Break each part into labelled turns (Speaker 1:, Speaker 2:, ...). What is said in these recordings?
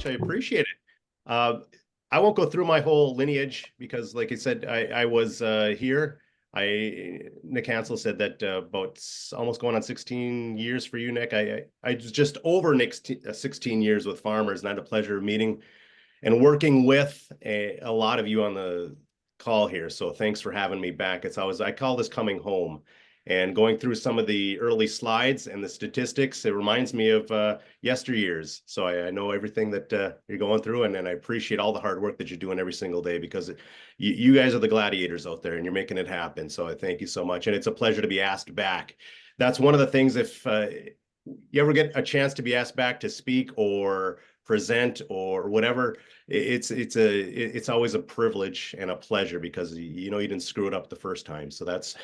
Speaker 1: much. I appreciate it. I won't go through my whole lineage because, like I said, I was here. Nick Hansel said that about almost going on 16 years for you, Nick. I was just over Nick's 16 years with farmers, and I had the pleasure of meeting and working with a lot of you on the call here. So thanks for having me back. It's always, I call this coming home. And going through some of the early slides and the statistics, it reminds me of yesteryears. So I know everything that you're going through, and I appreciate all the hard work that you're doing every single day, because you guys are the gladiators out there and you're making it happen. So I thank you so much. And it's a pleasure to be asked back. That's one of the things, if you ever get a chance to be asked back to speak or present or whatever, it's always a privilege and a pleasure, because you know you didn't screw it up the first time. So that's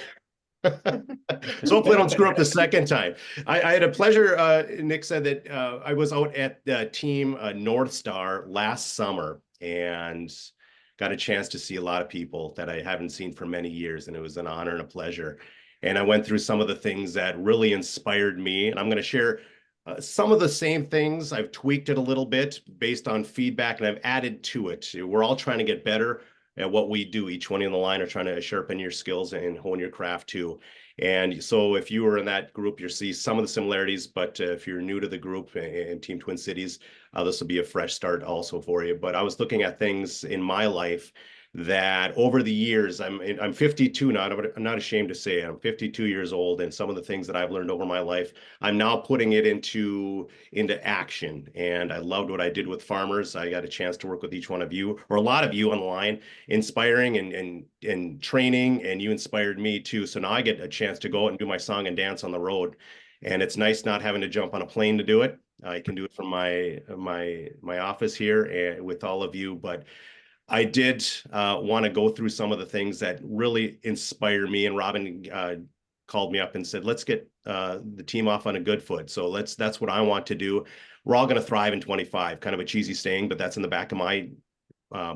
Speaker 1: so hopefully I don't screw up the second time. I had a pleasure. Nick said that I was out at Team North Star last summer and got a chance to see a lot of people that I haven't seen for many years, and it was an honor and a pleasure. And I went through some of the things that really inspired me, and I'm going to share some of the same things. I've tweaked it a little bit based on feedback, and I've added to it. We're all trying to get better at what we do. Each one in the line are trying to sharpen your skills and hone your craft too. And so if you were in that group, you'll see some of the similarities, but if you're new to the group and Team Twin Cities, this will be a fresh start also for you. But I was looking at things in my life that over the years, I'm 52 now. I'm not ashamed to say I'm 52 years old, and some of the things that I've learned over my life, I'm now putting it into action. And I loved what I did with farmers. I got a chance to work with each one of you, or a lot of you on the line, inspiring and training, and you inspired me too. So now I get a chance to go out and do my song and dance on the road, and it's nice not having to jump on a plane to do it. I can do it from my office here and with all of you, but I did want to go through some of the things that really inspire me. And Robin called me up and said, let's get the team off on a good foot. So that's what I want to do. We're all going to thrive in 25, kind of a cheesy saying, but that's in the back of my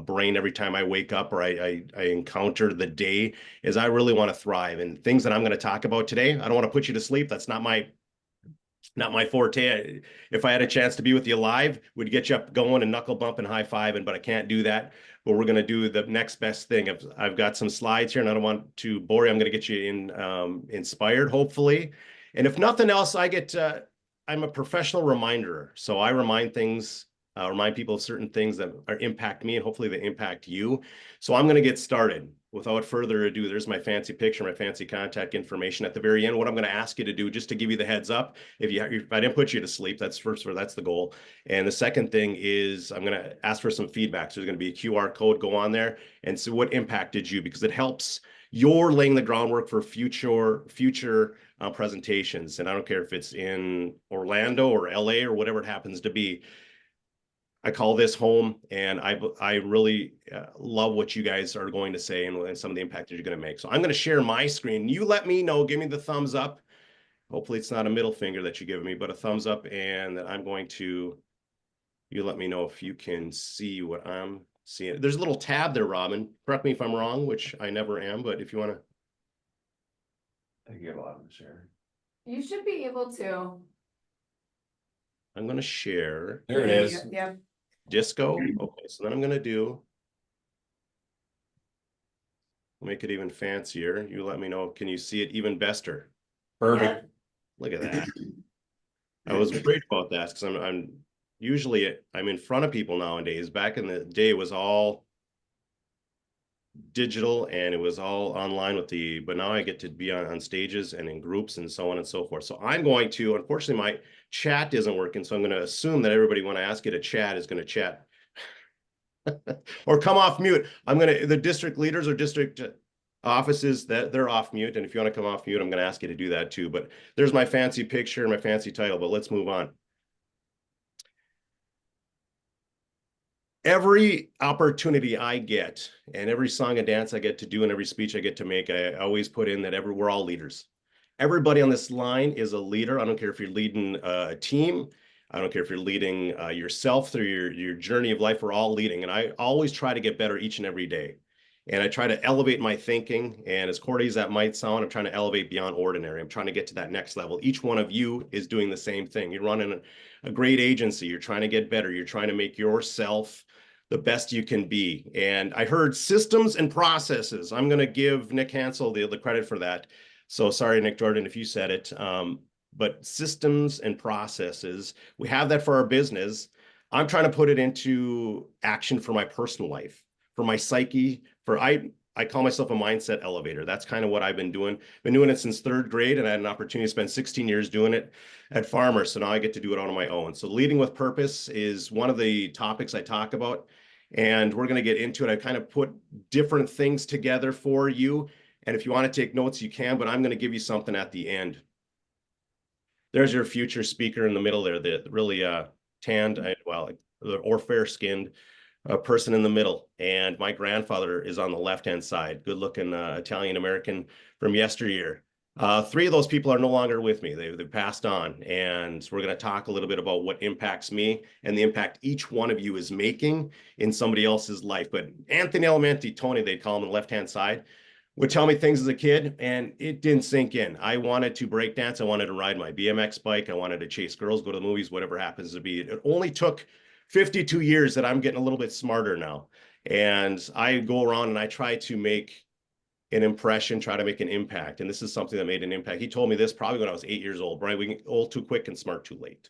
Speaker 1: brain every time I wake up or I encounter the day, is I really want to thrive. And things that I'm going to talk about today, I don't want to put you to sleep. That's not my forte. If I had a chance to be with you live, would get you up going and knuckle bumping, high fiving, but I can't do that. But we're going to do the next best thing. I've got some slides here, and I don't want to bore you. I'm going to get you inspired, hopefully. And if nothing else, I'm a professional reminder. So I remind people of certain things that impact me, and hopefully they impact you. So I'm going to get started. Without further ado, there's my fancy picture, my fancy contact information at the very end. What I'm going to ask you to do, just to give you the heads up, if I didn't put you to sleep, that's the goal. And the second thing is I'm going to ask for some feedback. So there's going to be a QR code. Go on there and see what impacted you, because it helps you're laying the groundwork for future presentations. And I don't care if it's in Orlando or LA or whatever it happens to be. I call this home, and I really love what you guys are going to say and some of the impact that you're going to make. So I'm going to share my screen. You let me know, give me the thumbs up. Hopefully it's not a middle finger that you give me, but a thumbs up. And you let me know if you can see what I'm seeing. There's a little tab there, Robin. Correct me if I'm wrong, which I never am, but if you want to.
Speaker 2: I think you have a lot to share.
Speaker 3: You should be able to.
Speaker 1: I'm going to share.
Speaker 2: There it is.
Speaker 3: Yeah.
Speaker 1: Disco. Okay, so then I'm going to make it even fancier. You let me know. Can you see it even bester?
Speaker 2: Perfect.
Speaker 3: Yeah.
Speaker 1: Look at that. I was worried about that because I'm usually in front of people nowadays. Back in the day, it was all digital and it was all online but now I get to be on stages and in groups and so on and so forth. So I'm going to, unfortunately, my chat isn't working. So I'm going to assume that everybody, when I ask you to chat, is going to chat or come off mute. The district leaders or district offices, that they're off mute. And if you want to come off mute, I'm going to ask you to do that too. But there's my fancy picture and my fancy title, but let's move on. Every opportunity I get and every song and dance I get to do and every speech I get to make, I always put in that we're all leaders. Everybody on this line is a leader. I don't care if you're leading a team. I don't care if you're leading yourself through your journey of life. We're all leading. And I always try to get better each and every day. And I try to elevate my thinking. And as corny as that might sound, I'm trying to elevate beyond ordinary. I'm trying to get to that next level. Each one of you is doing the same thing. You're running a great agency. You're trying to get better. You're trying to make yourself the best you can be. And I heard systems and processes. I'm going to give Nick Hansel the credit for that. So sorry, Nick Jordan, if you said it. But systems and processes, we have that for our business. I'm trying to put it into action for my personal life, for my psyche, I call myself a mindset elevator. That's kind of what I've been doing. Been doing it since third grade, and I had an opportunity to spend 16 years doing it at Farmers. So now I get to do it on my own. So leading with purpose is one of the topics I talk about, and we're going to get into it. I kind of put different things together for you. And if you want to take notes, you can, but I'm going to give you something at the end. There's your future speaker in the middle there, the really tanned, well, or fair-skinned person in the middle. And my grandfather is on the left-hand side, good-looking Italian-American from yesteryear. Three of those people are no longer with me. They've passed on. And we're going to talk a little bit about what impacts me and the impact each one of you is making in somebody else's life. But Anthony Alementi, Tony, they call him on the left-hand side, would tell me things as a kid, and it didn't sink in. I wanted to break dance. I wanted to ride my BMX bike. I wanted to chase girls, go to the movies, whatever happens to be. It only took 52 years that I'm getting a little bit smarter now. And I go around and I try to make an impression, try to make an impact. And this is something that made an impact. He told me this probably when I was 8 years old. Brian, we get old too quick and smart too late.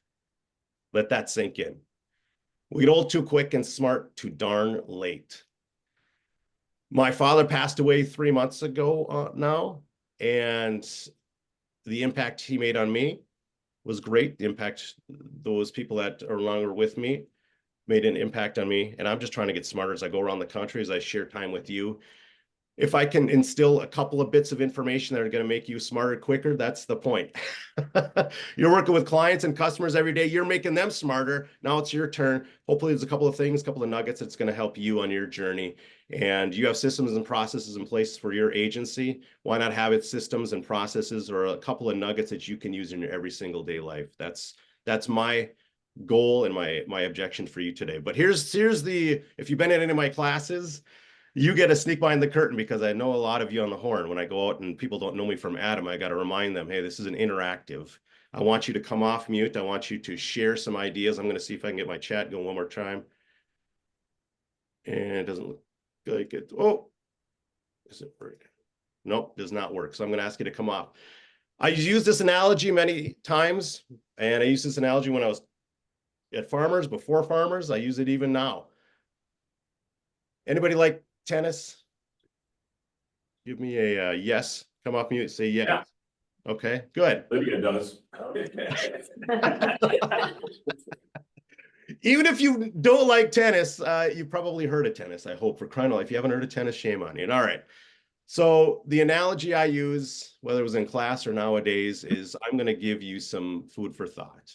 Speaker 1: Let that sink in. We get old too quick and smart too darn late. My father passed away 3 months ago now, and the impact he made on me was great. The impact those people that are no longer with me made an impact on me, and I'm just trying to get smarter as I go around the country, as I share time with you. If I can instill a couple of bits of information that are going to make you smarter quicker, that's the point. You're working with clients and customers every day. You're making them smarter. Now it's your turn. Hopefully there's a couple of things, a couple of nuggets that's going to help you on your journey. And you have systems and processes in place for your agency. Why not have it systems and processes or a couple of nuggets that you can use in your every single day life? That's my goal and my objection for you today. But here's the, if you've been in any of my classes, you get a sneak behind the curtain, because I know a lot of you on the horn. When I go out and people don't know me from Adam, I got to remind them, hey, this is an interactive. I want you to come off mute. I want you to share some ideas. I'm going to see if I can get my chat going one more time. And it doesn't look like it. Oh, is it working? Nope, does not work. So I'm going to ask you to come off. I use this analogy many times, and I used this analogy when I was at Farmers, before Farmers. I use it even now. Anybody like tennis? Give me a yes. Come off mute, say yes. Yeah. Okay, good.
Speaker 2: Lydia does.
Speaker 1: Even if you don't like tennis, you probably heard of tennis, I hope, for crying out loud. If you haven't heard of tennis, shame on you. All right. So the analogy I use, whether it was in class or nowadays, is I'm going to give you some food for thought.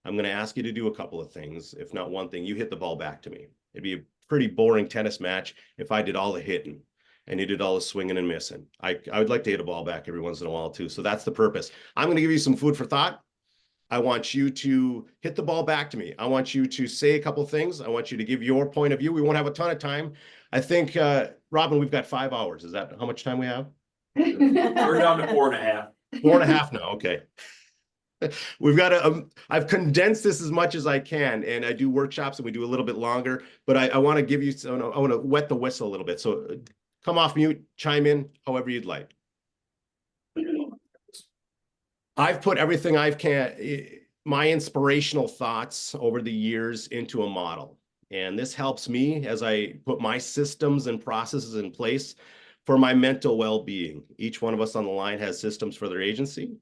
Speaker 1: I'm going to ask you to do a couple of things. If not one thing, you hit the ball back to me. It'd be a pretty boring tennis match if I did all the hitting and you did all the swinging and missing. I would like to hit a ball back every once in a while too. So that's the purpose. I'm going to give you some food for thought. I want you to hit the ball back to me. I want you to say a couple of things. I want you to give your point of view. We won't have a ton of time. I think, Robin, we've got 5 hours. Is that how much time we have?
Speaker 2: We're down to 4.5.
Speaker 1: 4.5 now. Okay. We've got to, I've condensed this as much as I can, and I do workshops and we do a little bit longer, but I want to give you, I want to wet the whistle a little bit. So come off mute, chime in, however you'd like. I've put everything I've my inspirational thoughts over the years into a model. And this helps me as I put my systems and processes in place for my mental well-being. Each one of us on the line has systems for their agency.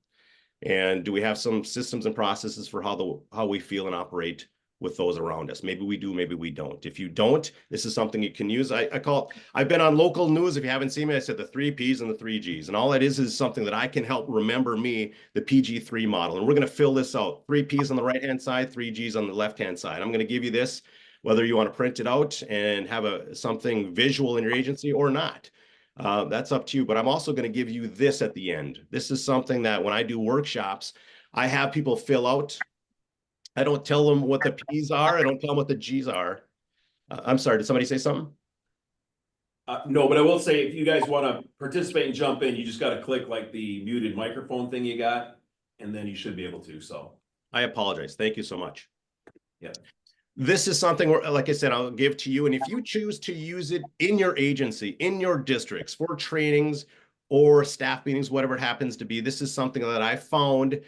Speaker 1: And do we have some systems and processes for how we feel and operate with those around us? Maybe we do, maybe we don't. If you don't, this is something you can use. I've been on local news. If you haven't seen me, I said the 3 Ps and the 3 Gs. And all that is something that I can help remember me, the PG3 model. And we're going to fill this out. 3 Ps on the right-hand side, 3 Gs on the left-hand side. I'm going to give you this, whether you want to print it out and have something visual in your agency or not. That's up to you, but I'm also going to give you this at the end. This is something that when I do workshops, I have people fill out. I don't tell them what the P's are. I don't tell them what the G's are. I'm sorry, did somebody say something?
Speaker 2: No, but I will say, if you guys wanna participate and jump in, you just gotta click like the muted microphone thing you got, and then you should be able to, so.
Speaker 1: I apologize. Thank you so much.
Speaker 2: Yeah.
Speaker 1: This is something where, like I said, I'll give to you. And if you choose to use it in your agency, in your districts for trainings or staff meetings, whatever it happens to be, this is something that I found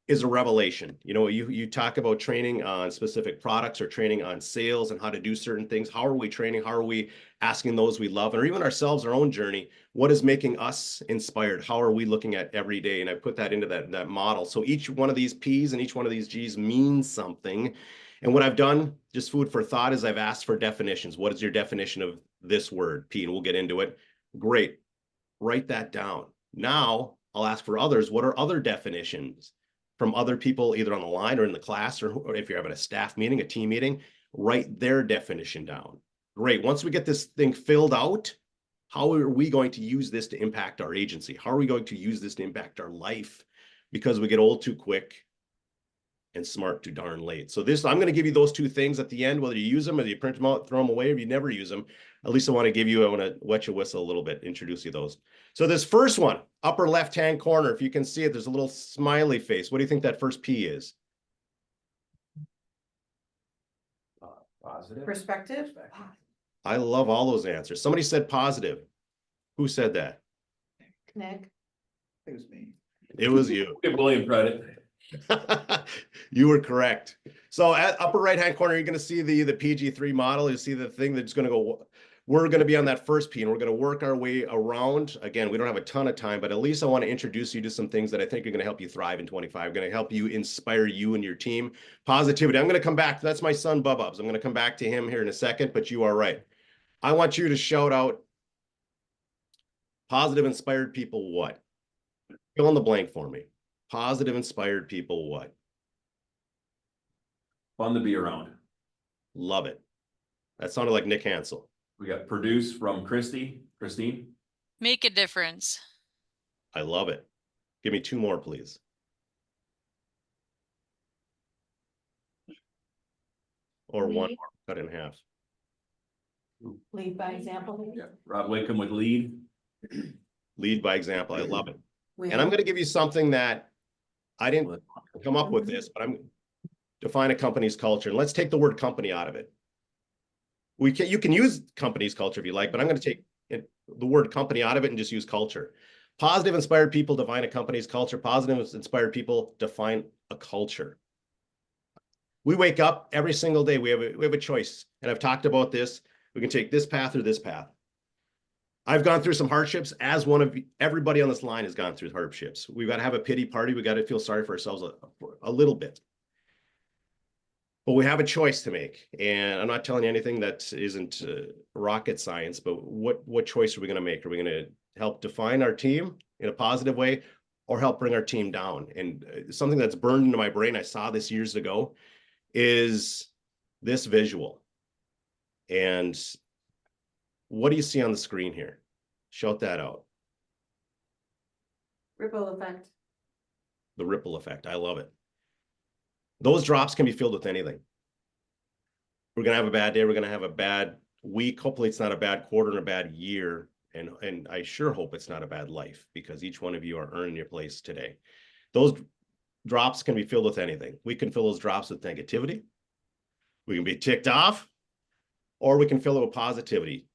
Speaker 1: is a revelation. You know, you talk about training on specific products or training on sales and how to do certain things. How are we training? How are we asking those we love, or even ourselves, our own journey? What is making us inspired? How are we looking at every day? And I put that into that model. So each one of these P's and each one of these G's means something. And what I've done, just food for thought, is I've asked for definitions. What is your definition of this word, P? And we'll get into it. Great. Write that down. Now I'll ask for others. What are other definitions from other people, either on the line or in the class, or if you're having a staff meeting, a team meeting? Write their definition down. Great. Once we get this thing filled out, how are we going to use this to impact our agency? How are we going to use this to impact our life? Because we get old too quick and smart too darn late. So this, I'm going to give you those two things at the end, whether you use them or you print them out, throw them away, or you never use them. At least I want to wet your whistle a little bit, introduce you those. So this first one, upper left-hand corner, if you can see it, there's a little smiley face. What do you think that first P is?
Speaker 2: Positive.
Speaker 4: Perspective.
Speaker 1: I love all those answers. Somebody said positive. Who said that?
Speaker 4: Nick.
Speaker 5: It was me.
Speaker 1: It was you.
Speaker 2: Give William credit.
Speaker 1: You were correct. So at upper right-hand corner, you're going to see the PG3 model. You see the thing that's going to go, we're going to be on that first P, and we're going to work our way around. Again, we don't have a ton of time, but at least I want to introduce you to some things that I think are going to help you thrive in 25, going to help you inspire you and your team. Positivity. I'm going to come back. That's my son, Bububs. I'm going to come back to him here in a second, but you are right. I want you to shout out positive inspired people what? Fill in the blank for me. Positive inspired people what?
Speaker 2: Fun to be around.
Speaker 1: Love it. That sounded like Nick Hansel.
Speaker 2: We got produce from Christine.
Speaker 6: Make a difference.
Speaker 1: I love it. Give me two more, please. Or one
Speaker 4: Lead.
Speaker 1: more, cut in half.
Speaker 4: Lead by example.
Speaker 2: Yeah. Rob Wickham with lead.
Speaker 1: Lead by example. I love it.
Speaker 4: Win.
Speaker 1: And I'm going to give you something that I didn't come up with this, but I'm define a company's culture. And let's take the word company out of it. You can use company's culture if you like, but I'm going to take the word company out of it and just use culture. Positive inspired people define a company's culture. Positive inspired people define a culture. We wake up every single day. We have a choice. And I've talked about this. We can take this path or this path. I've gone through some hardships, as everybody on this line has gone through hardships. We've got to have a pity party. We got to feel sorry for ourselves a little bit. But we have a choice to make. And I'm not telling you anything that isn't rocket science, but what choice are we going to make? Are we going to help define our team in a positive way or help bring our team down? And something that's burned into my brain, I saw this years ago, is this visual. And what do you see on the screen here? Shout that out.
Speaker 4: Ripple effect.
Speaker 1: The ripple effect. I love it. Those drops can be filled with anything. We're going to have a bad day. We're going to have a bad week. Hopefully it's not a bad quarter and a bad year. And I sure hope it's not a bad life, because each one of you are earning your place today. Those drops can be filled with anything. We can fill those drops with negativity. We can be ticked off, or we can fill it with positivity.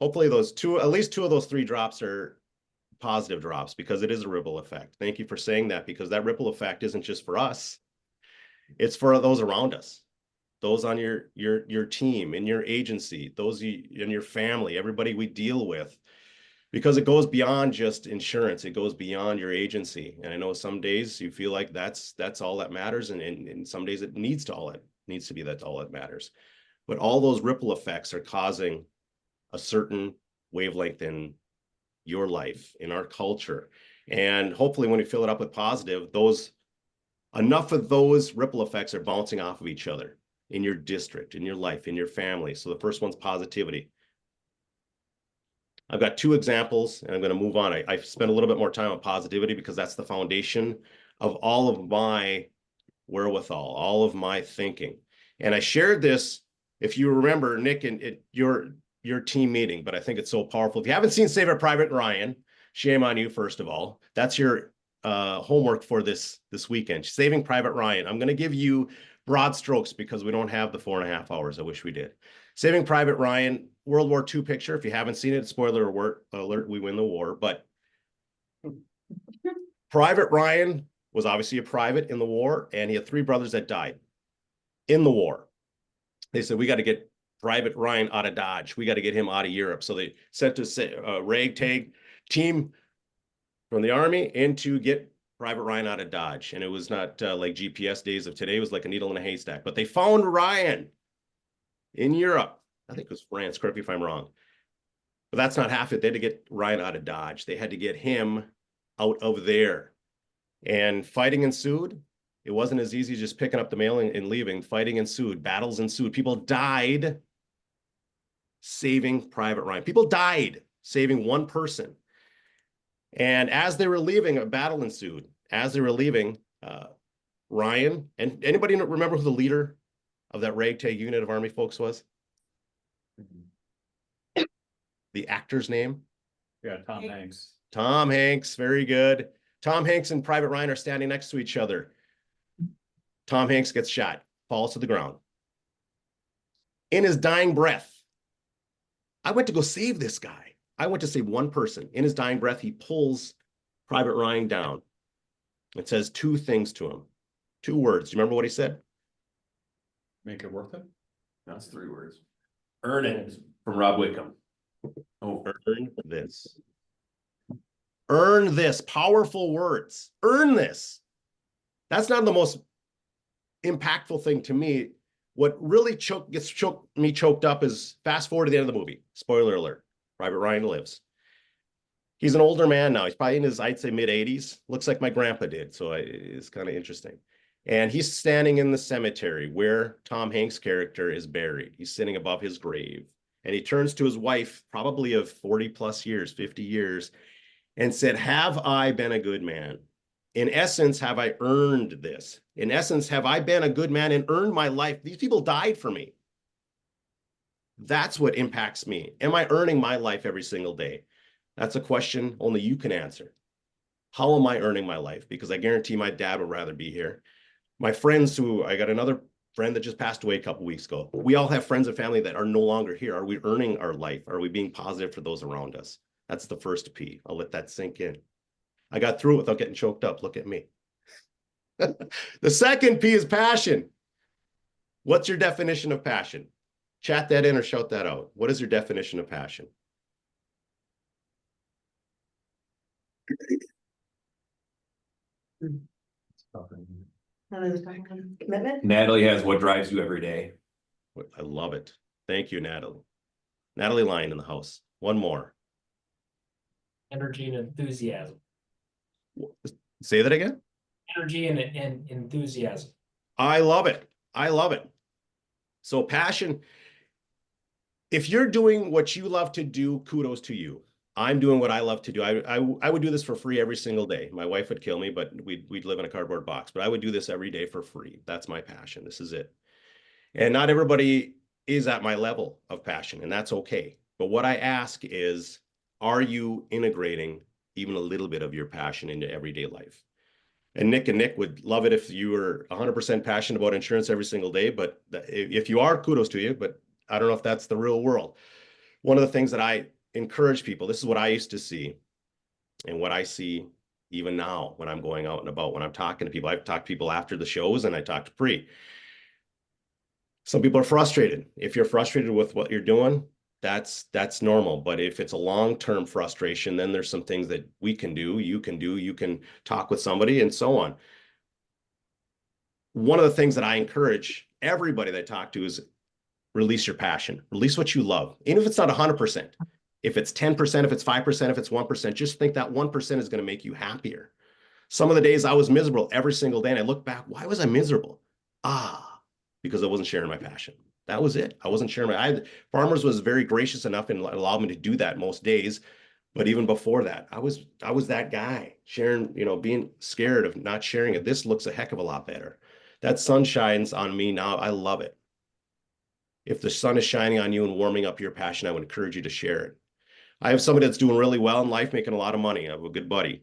Speaker 1: Hopefully at least two of those three drops are positive drops, because it is a ripple effect. Thank you for saying that, because that ripple effect isn't just for us. It's for those around us, those on your team, in your agency, those in your family, everybody we deal with, because it goes beyond just insurance. It goes beyond your agency. And I know some days you feel like that's all that matters. And some days it needs to be that's all that matters. But all those ripple effects are causing a certain wavelength in your life, in our culture. And hopefully when we fill it up with positive, enough of those ripple effects are bouncing off of each other in your district, in your life, in your family. So the first one's positivity. I've got two examples, and I'm going to move on. I've spent a little bit more time on positivity because that's the foundation of all of my wherewithal, all of my thinking. And I shared this, if you remember, Nick, and your team meeting, but I think it's so powerful. If you haven't seen Saving Private Ryan, shame on you, first of all. That's your homework for this weekend. Saving Private Ryan. I'm going to give you broad strokes because we don't have the 4.5 hours. I wish we did. Saving Private Ryan, World War II picture. If you haven't seen it, spoiler alert, we win the war. But Private Ryan was obviously a private in the war, and he had 3 brothers that died in the war. They said, we got to get Private Ryan out of Dodge. We got to get him out of Europe. So they sent a ragtag team from the Army in to get Private Ryan out of Dodge. And it was not like GPS days of today. It was like a needle in a haystack. But they found Ryan in Europe. I think it was France. Correct me if I'm wrong. But that's not half it. They had to get Ryan out of Dodge. They had to get him out of there. And fighting ensued. It wasn't as easy as just picking up the mail and leaving. Fighting ensued. Battles ensued. People died saving Private Ryan. People died saving one person. And as they were leaving, a battle ensued. As they were leaving, Ryan, and anybody remember who the leader of that ragtag unit of Army folks was? The actor's name?
Speaker 5: Yeah, Tom Hanks.
Speaker 1: Tom Hanks, very good. Tom Hanks and Private Ryan are standing next to each other. Tom Hanks gets shot, falls to the ground. In his dying breath, I went to go save this guy. I went to save one person. In his dying breath, he pulls Private Ryan down. It says 2 things to him. 2 words. Do you remember what he said?
Speaker 5: Make it worth it.
Speaker 2: That's 3 words. Earn it from Rob Wickham. Oh,
Speaker 1: Earn this. Earn this. Powerful words. Earn this. That's not the most impactful thing to me. What really gets me choked up is fast forward to the end of the movie. Spoiler alert. Private Ryan lives. He's an older man now. He's probably in his, I'd say, mid-80s. Looks like my grandpa did. So it's kind of interesting. And he's standing in the cemetery where Tom Hanks' character is buried. He's sitting above his grave. And he turns to his wife, probably of 40 plus years, 50 years, and said, have I been a good man? In essence, have I earned this? In essence, have I been a good man and earned my life? These people died for me. That's what impacts me. Am I earning my life every single day? That's a question only you can answer. How am I earning my life? Because I guarantee my dad would rather be here. My friends I got another friend that just passed away a couple weeks ago. We all have friends and family that are no longer here. Are we earning our life? Are we being positive for those around us? That's the first P. I'll let that sink in. I got through it without getting choked up. Look at me. The second P is passion. What's your definition of passion? Chat that in or shout that out. What is your definition of passion?
Speaker 4: Commitment.
Speaker 2: Natalie has what drives you every day.
Speaker 1: I love it. Thank you, Natalie. Natalie Lyon in the house. One more.
Speaker 7: Energy and enthusiasm.
Speaker 1: Say that again.
Speaker 7: Energy and enthusiasm.
Speaker 1: I love it. I love it. So passion, if you're doing what you love to do, kudos to you. I'm doing what I love to do. I would do this for free every single day. My wife would kill me, but we'd live in a cardboard box, but I would do this every day for free. That's my passion. This is it. And not everybody is at my level of passion, and that's okay. But what I ask is, are you integrating even a little bit of your passion into everyday life? And Nick would love it if you were 100% passionate about insurance every single day. But if you are, kudos to you. But I don't know if that's the real world. One of the things that I encourage people, this is what I used to see and what I see even now when I'm going out and about, when I'm talking to people. I've talked to people after the shows and I talk to pre. Some people are frustrated. If you're frustrated with what you're doing, that's normal. But if it's a long-term frustration, then there's some things that we can do, you can talk with somebody and so on. One of the things that I encourage everybody that I talk to is release your passion, release what you love. Even if it's not 100%, if it's 10%, if it's 5%, if it's 1%, just think that 1% is going to make you happier. Some of the days I was miserable every single day. And I look back, why was I miserable? Because I wasn't sharing my passion. That was it. I wasn't sharing Farmers was very gracious enough and allowed me to do that most days. But even before that, I was that guy sharing, being scared of not sharing it. This looks a heck of a lot better. That sun shines on me now. I love it. If the sun is shining on you and warming up your passion, I would encourage you to share it. I have somebody that's doing really well in life, making a lot of money. I have a good buddy.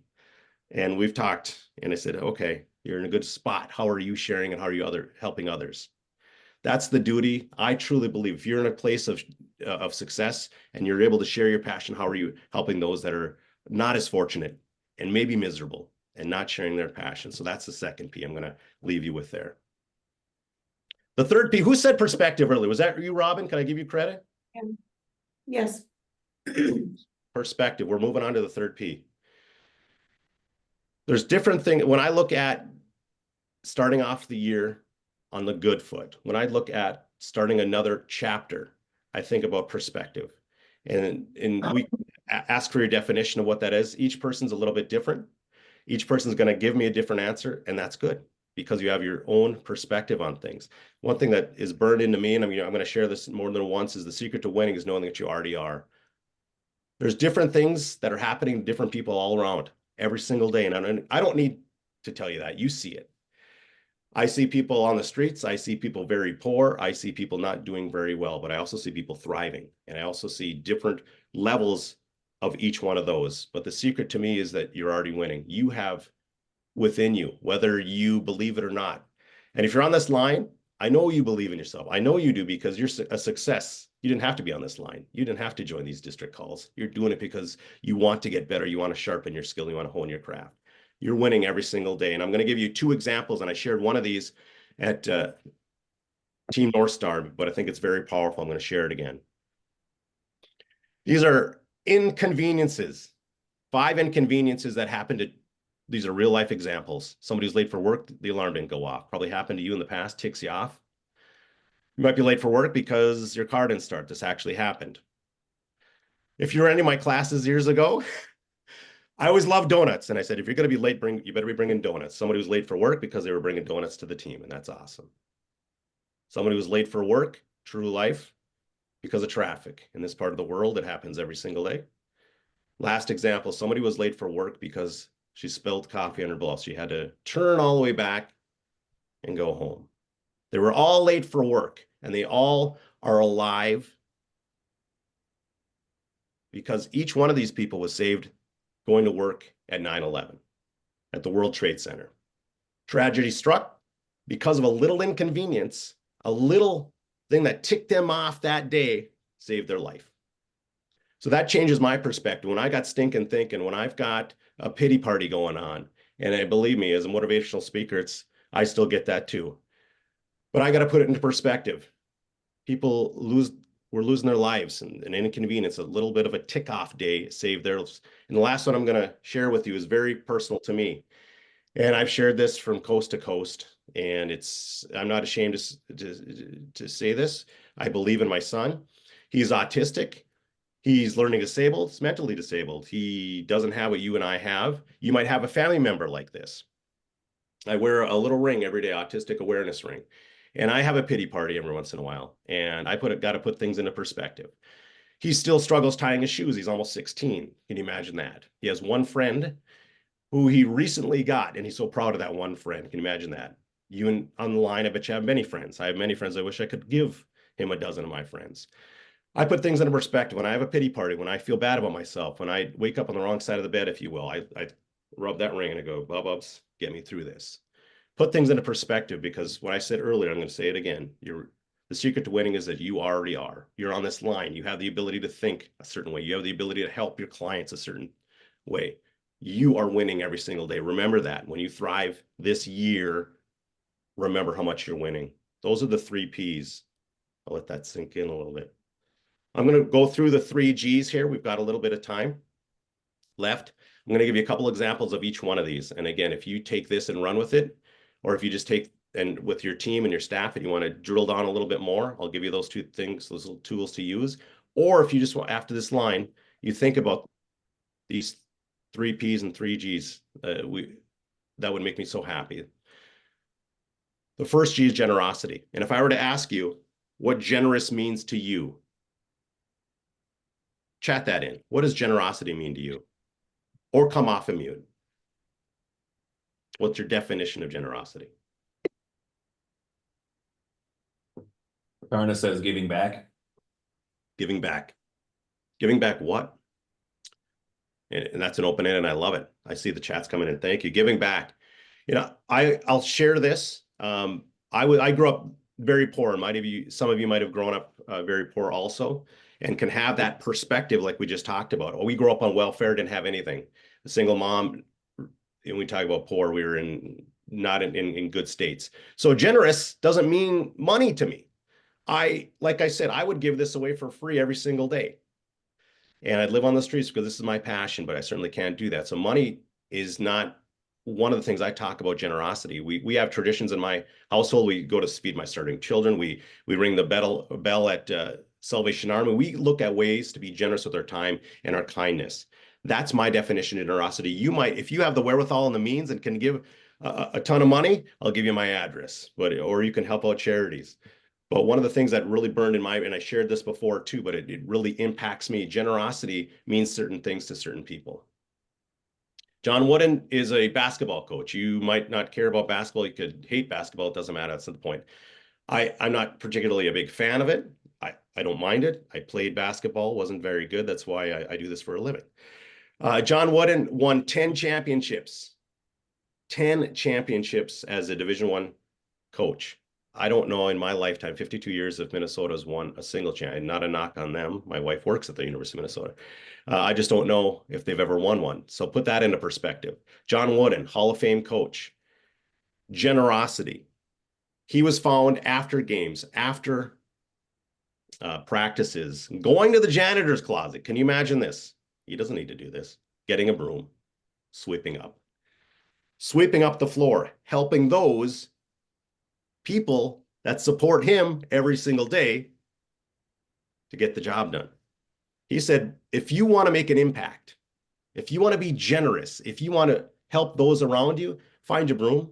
Speaker 1: And we've talked, and I said, okay, you're in a good spot. How are you sharing and how are you helping others? That's the duty. I truly believe if you're in a place of success and you're able to share your passion, how are you helping those that are not as fortunate and maybe miserable and not sharing their passion? So that's the second P I'm going to leave you with there. The third P, who said perspective earlier? Was that you, Robin? Can I give you credit?
Speaker 4: Yes.
Speaker 1: Perspective. We're moving on to the third P. There's different things. When I look at starting off the year on the good foot, when I look at starting another chapter, I think about perspective. And we ask for your definition of what that is. Each person's a little bit different. Each person's going to give me a different answer, and that's good because you have your own perspective on things. One thing that is burned into me, and I'm going to share this more than once, is the secret to winning is knowing that you already are. There's different things that are happening to different people all around every single day. And I don't need to tell you that. You see it. I see people on the streets. I see people very poor. I see people not doing very well, but I also see people thriving. And I also see different levels of each one of those. But the secret to me is that you're already winning. You have within you, whether you believe it or not. And if you're on this line, I know you believe in yourself. I know you do because you're a success. You didn't have to be on this line. You didn't have to join these district calls. You're doing it because you want to get better. You want to sharpen your skill. You want to hone your craft. You're winning every single day. And I'm going to give you two examples. And I shared one of these at Team North Star, but I think it's very powerful. I'm going to share it again. These are inconveniences, 5 inconveniences that happened to, these are real life examples. Somebody who's late for work, the alarm didn't go off. Probably happened to you in the past, ticks you off. You might be late for work because your car didn't start. This actually happened. If you were in any of my classes years ago, I always loved donuts. And I said, if you're going to be late, you better be bringing donuts. Somebody was late for work because they were bringing donuts to the team. And that's awesome. Somebody was late for work, true life, because of traffic. In this part of the world, it happens every single day. Last example, somebody was late for work because she spilled coffee on her blouse. She had to turn all the way back and go home. They were all late for work, and they all are alive because each one of these people was saved going to work at 9/11 at the World Trade Center. Tragedy struck because of a little inconvenience, a little thing that ticked them off that day saved their life. So that changes my perspective. When I got stinking thinking, when I've got a pity party going on, and believe me, as a motivational speaker, I still get that too. But I got to put it into perspective. People were losing their lives, and an inconvenience, a little bit of a tick-off day saved theirs. And the last one I'm going to share with you is very personal to me. And I've shared this from coast to coast, and I'm not ashamed to say this. I believe in my son. He's autistic. He's learning disabled. He's mentally disabled. He doesn't have what you and I have. You might have a family member like this. I wear a little ring every day, autistic awareness ring. And I have a pity party every once in a while. And I got to put things into perspective. He still struggles tying his shoes. He's almost 16. Can you imagine that? He has one friend who he recently got, and he's so proud of that one friend. Can you imagine that? You on the line, I bet you have many friends. I have many friends. I wish I could give him a dozen of my friends. I put things into perspective. When I have a pity party, when I feel bad about myself, when I wake up on the wrong side of the bed, if you will, I rub that ring and I go, Bubs, get me through this. Put things into perspective, because what I said earlier, I'm going to say it again. The secret to winning is that you already are. You're on this line. You have the ability to think a certain way. You have the ability to help your clients a certain way. You are winning every single day. Remember that. When you thrive this year, remember how much you're winning. Those are the 3 Ps. I'll let that sink in a little bit. I'm going to go through the 3 Gs here. We've got a little bit of time left. I'm going to give you a couple examples of each one of these. And again, if you take this and run with it, or if you just take and with your team and your staff and you want to drill down a little bit more, I'll give you those 2 things, those little tools to use. Or if you just want, after this line, you think about these 3 Ps and 3 Gs, that would make me so happy. The first G is generosity. And if I were to ask you what generous means to you, chat that in. What does generosity mean to you? Or come off of mute. What's your definition of generosity?
Speaker 2: Karna says giving back.
Speaker 1: Giving back. Giving back what? And that's an open end, and I love it. I see the chats coming in. Thank you. Giving back. You know, I'll share this. I grew up very poor. Some of you might have grown up very poor also, and can have that perspective like we just talked about. Oh, we grew up on welfare, didn't have anything. A single mom, and we talk about poor, we were not in good states. So generous doesn't mean money to me. Like I said, I would give this away for free every single day. And I'd live on the streets because this is my passion, but I certainly can't do that. So money is not one of the things I talk about generosity. We have traditions in my household. We go to feed my starving children. We ring the bell at Salvation Army. We look at ways to be generous with our time and our kindness. That's my definition of generosity. You might, if you have the wherewithal and the means and can give a ton of money, I'll give you my address, or you can help out charities. But one of the things that really burned in and I shared this before too, but it really impacts me. Generosity means certain things to certain people. John Wooden is a basketball coach. You might not care about basketball. You could hate basketball. It doesn't matter. That's not the point. I'm not particularly a big fan of it. I don't mind it. I played basketball, wasn't very good. That's why I do this for a living. John Wooden won 10 championships. 10 championships as a Division I coach. I don't know in my lifetime, 52 years, if Minnesota's won a single champion. Not a knock on them. My wife works at the University of Minnesota. I just don't know if they've ever won one. So put that into perspective. John Wooden, Hall of Fame coach. Generosity. He was found after games, after practices, going to the janitor's closet. Can you imagine this? He doesn't need to do this. Getting a broom, sweeping up the floor, helping those people that support him every single day to get the job done. He said, if you want to make an impact, if you want to be generous, if you want to help those around you, find your broom.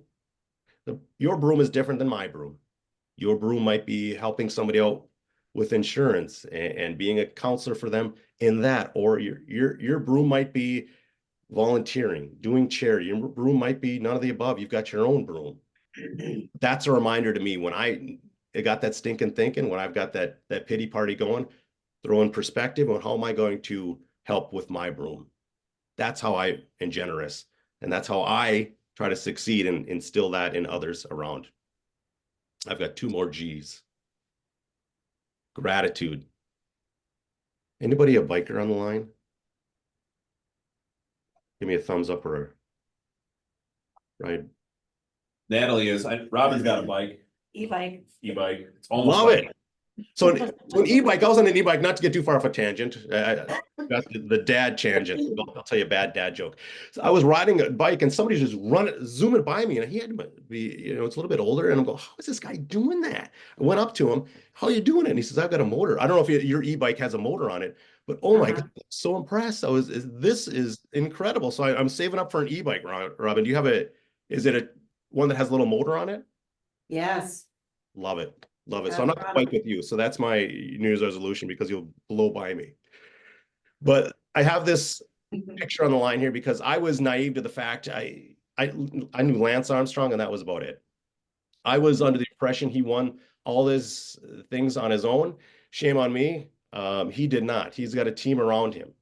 Speaker 1: Your broom is different than my broom. Your broom might be helping somebody out with insurance and being a counselor for them in that, or your broom might be volunteering, doing charity. Your broom might be none of the above. You've got your own broom. That's a reminder to me when I got that stinking thinking, when I've got that pity party going, throw in perspective on how am I going to help with my broom. That's how I am generous. And that's how I try to succeed and instill that in others around. I've got 2 more G's. Gratitude. Anybody a biker on the line? Give me a thumbs up or a ride.
Speaker 2: Natalie is. Robin's got a bike,
Speaker 4: E-bike.
Speaker 2: e-bike. It's almost
Speaker 1: Love
Speaker 2: like
Speaker 1: it. So an e-bike, I was on an e-bike, not to get too far off a tangent. I got the dad tangent. I'll tell you a bad dad joke. So I was riding a bike and somebody just zooming by me, and he had to be, it's a little bit older. And I'm going, how is this guy doing that? I went up to him, how are you doing it? And he says, I've got a motor. I don't know if your e-bike has a motor on it, but oh my God, I'm so impressed. This is incredible. So I'm saving up for an e-bike, Robin. Do you have is it a one that has a little motor on it?
Speaker 4: Yes.
Speaker 1: Love it. Love it. So I'm not going to fight with you. So that's my New Year's resolution, because you'll blow by me. But I have this picture on the line here because I was naive to the fact I knew Lance Armstrong, and that was about it. I was under the impression he won all his things on his own. Shame on me. He did not. He's got a team around him.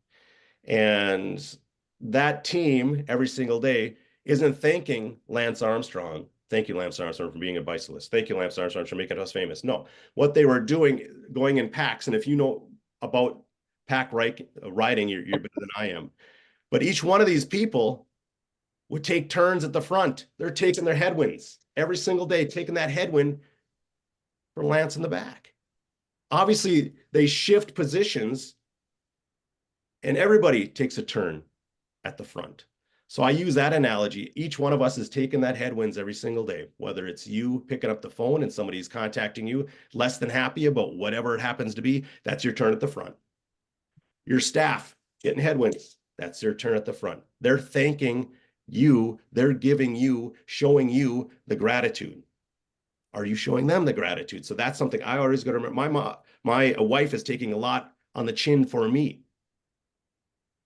Speaker 1: And that team every single day isn't thanking Lance Armstrong. Thank you, Lance Armstrong, for being a bicyclist. Thank you, Lance Armstrong, for making us famous. No, what they were doing, going in packs, and if you know about pack riding, you're better than I am. But each one of these people would take turns at the front. They're taking their headwinds every single day, taking that headwind for Lance in the back. Obviously, they shift positions, and everybody takes a turn at the front. So I use that analogy. Each one of us is taking that headwinds every single day, whether it's you picking up the phone and somebody's contacting you, less than happy about whatever it happens to be, that's your turn at the front. Your staff getting headwinds, that's their turn at the front. They're thanking you, they're giving you, showing you the gratitude. Are you showing them the gratitude? So that's something I always got to remember. My wife is taking a lot on the chin for me.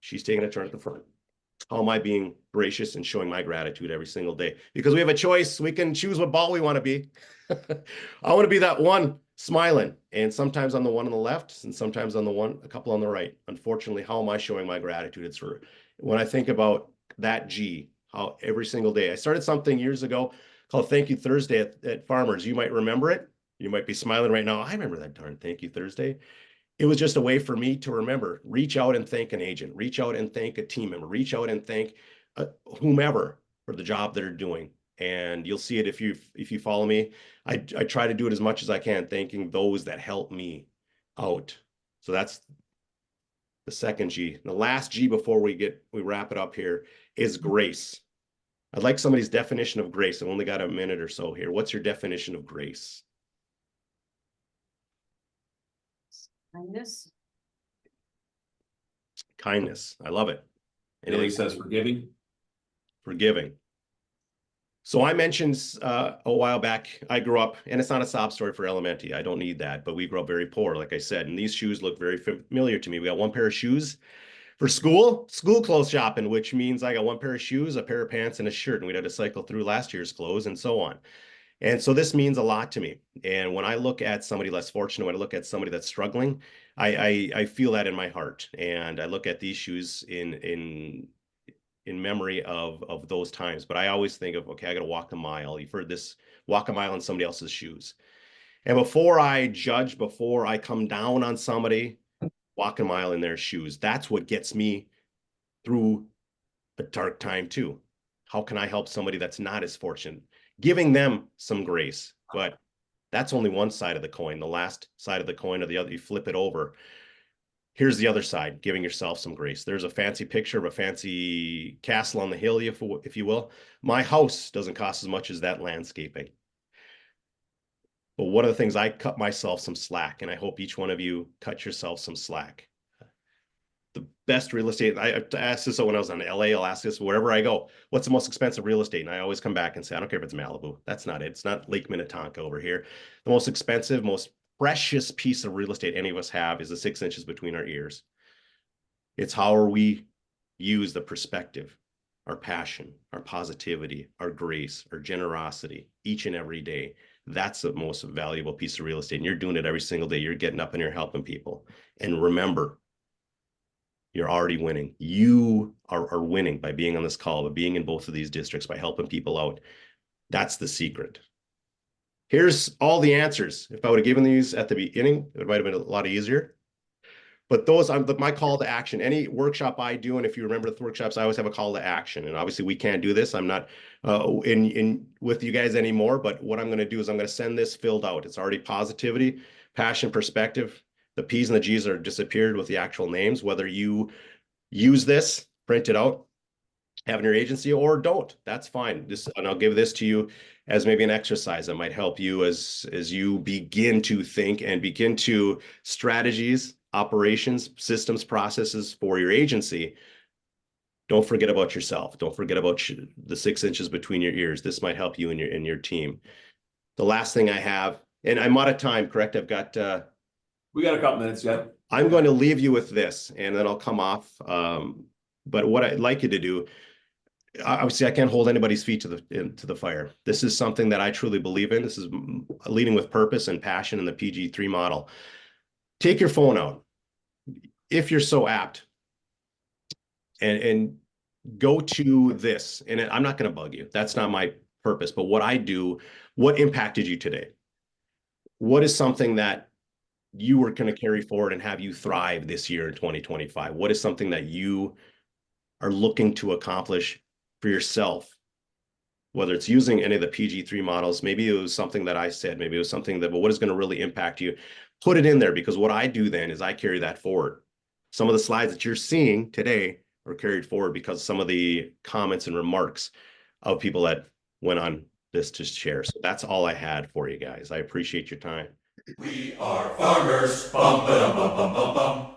Speaker 1: She's taking a turn at the front. How am I being gracious and showing my gratitude every single day? Because we have a choice. We can choose what ball we want to be. I want to be that one smiling, and sometimes on the one on the left and sometimes on a couple on the right. Unfortunately, how am I showing my gratitude? It's for when I think about that G, how every single day. I started something years ago called Thank You Thursday at Farmers. You might remember it. You might be smiling right now. I remember that darn Thank You Thursday. It was just a way for me to remember, reach out and thank an agent, reach out and thank a team member, reach out and thank whomever for the job they're doing. And you'll see it if you follow me. I try to do it as much as I can, thanking those that help me out. So that's the second G. The last G before we wrap it up here is grace. I'd like somebody's definition of grace. I've only got a minute or so here. What's your definition of grace?
Speaker 4: Kindness.
Speaker 1: Kindness. I love it.
Speaker 2: Billy says forgiving.
Speaker 1: Forgiving. So I mentioned a while back, I grew up, and it's not a sob story for Alementi. I don't need that, but we grew up very poor, like I said, and these shoes look very familiar to me. We got one pair of shoes for school clothes shopping, which means I got one pair of shoes, a pair of pants, and a shirt, and we'd have to cycle through last year's clothes and so on. And so this means a lot to me. And when I look at somebody less fortunate, when I look at somebody that's struggling, I feel that in my heart. And I look at these shoes in memory of those times. But I always think of, okay, I got to walk a mile. You've heard this, walk a mile in somebody else's shoes. And before I judge, before I come down on somebody, walk a mile in their shoes. That's what gets me through a dark time too. How can I help somebody that's not as fortunate? Giving them some grace, but that's only one side of the coin. The last side of the coin, or the other, you flip it over. Here's the other side, giving yourself some grace. There's a fancy picture of a fancy castle on the hill, if you will. My house doesn't cost as much as that landscaping. But one of the things, I cut myself some slack, and I hope each one of you cut yourself some slack. The best real estate, I asked this when I was in LA, I'll ask this wherever I go, what's the most expensive real estate? And I always come back and say, I don't care if it's Malibu. That's not it. It's not Lake Minnetonka over here. The most expensive, most precious piece of real estate any of us have is the 6 inches between our ears. It's how we use the perspective, our passion, our positivity, our grace, our generosity each and every day. That's the most valuable piece of real estate. And you're doing it every single day. You're getting up and you're helping people. And remember, you're already winning. You are winning by being on this call, by being in both of these districts, by helping people out. That's the secret. Here's all the answers. If I would have given these at the beginning, it might have been a lot easier. But those are my call to action. Any workshop I do, and if you remember the workshops, I always have a call to action. And obviously we can't do this. I'm not in with you guys anymore, but what I'm going to do is I'm going to send this filled out. It's already positivity, passion, perspective. The P's and the G's are disappeared with the actual names, whether you use this, print it out, have in your agency, or don't. That's fine. And I'll give this to you as maybe an exercise that might help you as you begin to think and begin to strategies, operations, systems, processes for your agency. Don't forget about yourself. Don't forget about the 6 inches between your ears. This might help you in your team. The last thing I have, and I'm out of time, correct? I've got
Speaker 2: We got a couple minutes yet.
Speaker 1: I'm going to leave you with this, and then I'll come off. But what I'd like you to do, obviously, I can't hold anybody's feet to the fire. This is something that I truly believe in. This is leading with purpose and passion in the PG3 model. Take your phone out, if you're so apt, and go to this. And I'm not going to bug you. That's not my purpose. But what I do, what impacted you today? What is something that you were going to carry forward and have you thrive this year in 2025? What is something that you are looking to accomplish for yourself? Whether it's using any of the PG3 models, maybe it was something that I said, maybe it was something that, but what is going to really impact you? Put it in there, because what I do then is I carry that forward. Some of the slides that you're seeing today are carried forward because some of the comments and remarks of people that went on this to share. So that's all I had for you guys. I appreciate your time.
Speaker 8: We are farmers. Bum, ba, dum, bum, bum, bum, bum.